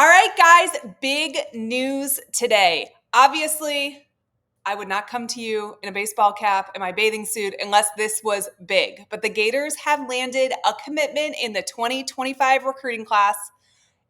All right, guys, big news today. Obviously, I would not come to you in a baseball cap and my bathing suit unless this was big. But the Gators have landed a commitment in the 2025 recruiting class.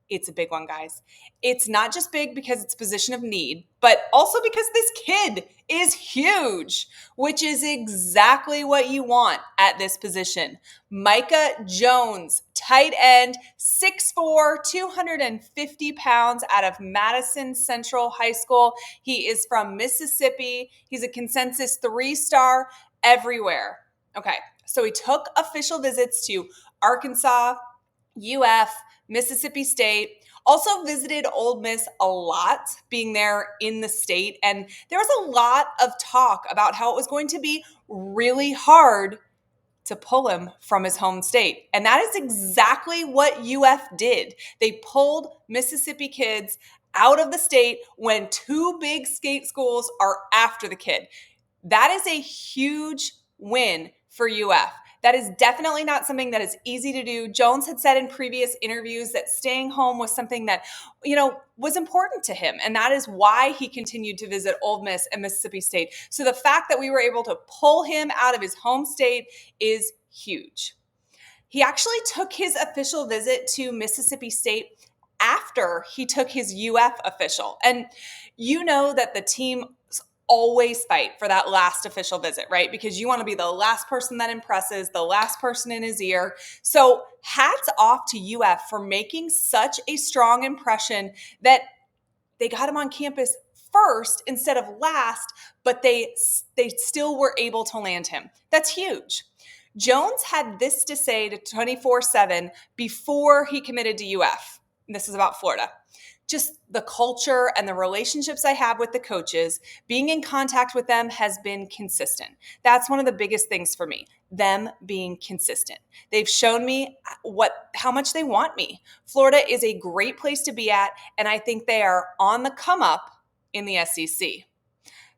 It's a big one, guys. It's not just big because it's a position of need, but also because this kid is huge, which is exactly what you want at this position. Micah Jones, tight end, 6'4", 250 pounds out of Madison Central High School. He is from Mississippi. He's a consensus 3-star everywhere. Okay, so he took official visits to Arkansas, UF, Mississippi State, also visited Ole Miss a lot, being there in the state. And there was a lot of talk about how it was going to be really hard to pull him from his home state. And that is exactly what UF did. They pulled Mississippi kids out of the state when two big skate schools are after the kid. That is a huge win for UF. That is definitely not something that is easy to do. Jones had said in previous interviews that staying home was something that, was important to him. And that is why he continued to visit Ole Miss and Mississippi State. So the fact that we were able to pull him out of his home state is huge. He actually took his official visit to Mississippi State after he took his UF official. And you know that the team always fight for that last official visit, right? Because you want to be the last person that impresses, the last person in his ear. So hats off to UF for making such a strong impression that they got him on campus first instead of last, but they still were able to land him. That's huge. Jones had this to say to 24/7 before he committed to UF. And this is about Florida. Just the culture and the relationships I have with the coaches, being in contact with them has been consistent. That's one of the biggest things for me, them being consistent. They've shown me how much they want me. Florida is a great place to be at, and I think they are on the come up in the SEC.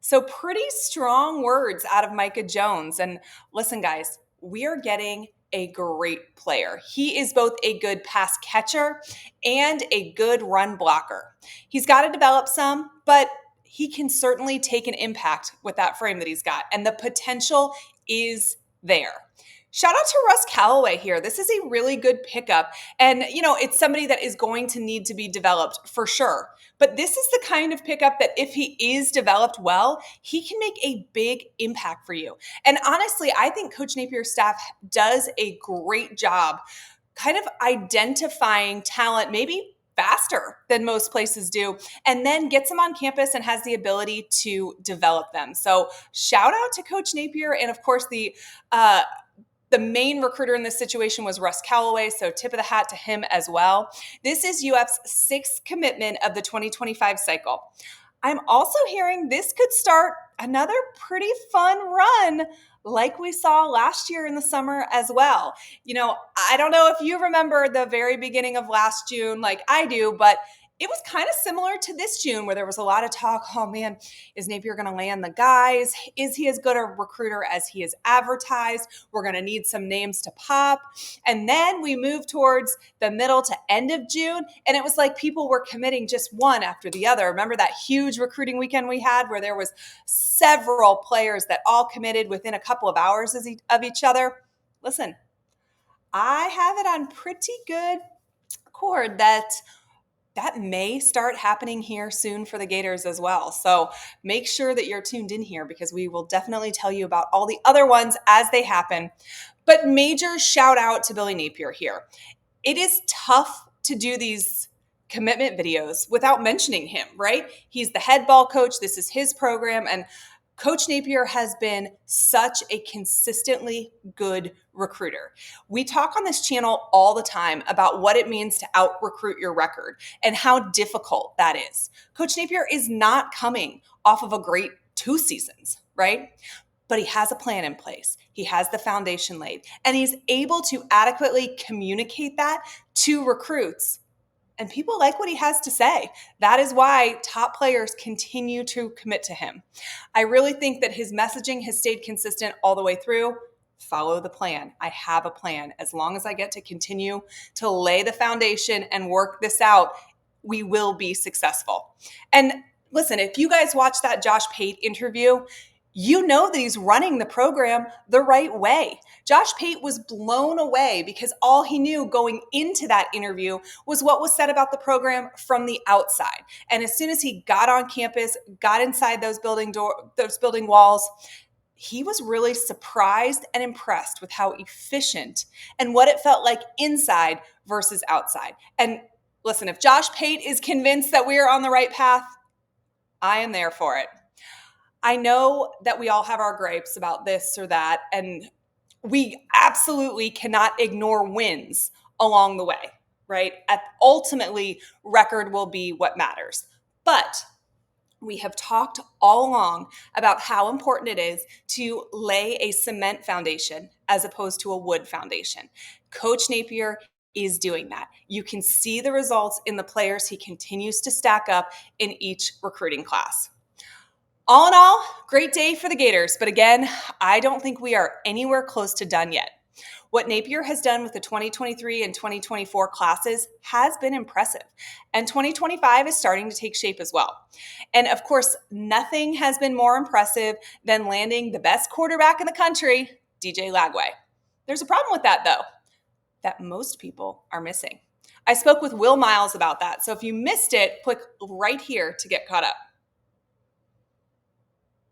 So pretty strong words out of Micah Jones. And listen, guys, we are getting a great player. He is both a good pass catcher and a good run blocker. He's got to develop some, but he can certainly take an impact with that frame that he's got. And the potential is there. Shout out to Russ Callaway here. This is a really good pickup. And, it's somebody that is going to need to be developed for sure. But this is the kind of pickup that if he is developed well, he can make a big impact for you. And honestly, I think Coach Napier's staff does a great job kind of identifying talent, maybe faster than most places do, and then gets them on campus and has the ability to develop them. So shout out to Coach Napier. And of course, the main recruiter in this situation was Russ Callaway, so tip of the hat to him as well. This is UF's sixth commitment of the 2025 cycle. I'm also hearing this could start another pretty fun run like we saw last year in the summer as well. I don't know if you remember the very beginning of last June like I do, but it was kind of similar to this June where there was a lot of talk, oh man, is Napier going to land the guys? Is he as good a recruiter as he is advertised? We're going to need some names to pop. And then we moved towards the middle to end of June, and it was like people were committing just one after the other. Remember that huge recruiting weekend we had where there was several players that all committed within a couple of hours of each other? Listen, I have it on pretty good accord that may start happening here soon for the Gators as well. So make sure that you're tuned in here because we will definitely tell you about all the other ones as they happen. But major shout out to Billy Napier here. It is tough to do these commitment videos without mentioning him, right? He's the head ball coach. This is his program. And Coach Napier has been such a consistently good recruiter. We talk on this channel all the time about what it means to out-recruit your record and how difficult that is. Coach Napier is not coming off of a great 2 seasons, right? But he has a plan in place. He has the foundation laid, and he's able to adequately communicate that to recruits. And people like what he has to say. That is why top players continue to commit to him. I really think that his messaging has stayed consistent all the way through. Follow the plan. I have a plan. As long as I get to continue to lay the foundation and work this out, we will be successful. And listen, if you guys watch that Josh Pate interview, you know that he's running the program the right way. Josh Pate was blown away because all he knew going into that interview was what was said about the program from the outside. And as soon as he got on campus, got inside those building walls, he was really surprised and impressed with how efficient and what it felt like inside versus outside. And listen, if Josh Pate is convinced that we are on the right path, I am there for it. I know that we all have our gripes about this or that, and we absolutely cannot ignore wins along the way, right? Ultimately, record will be what matters. But we have talked all along about how important it is to lay a cement foundation as opposed to a wood foundation. Coach Napier is doing that. You can see the results in the players he continues to stack up in each recruiting class. All in all, great day for the Gators. But again, I don't think we are anywhere close to done yet. What Napier has done with the 2023 and 2024 classes has been impressive. And 2025 is starting to take shape as well. And of course, nothing has been more impressive than landing the best quarterback in the country, DJ Lagway. There's a problem with that, though, that most people are missing. I spoke with Will Miles about that. So if you missed it, click right here to get caught up.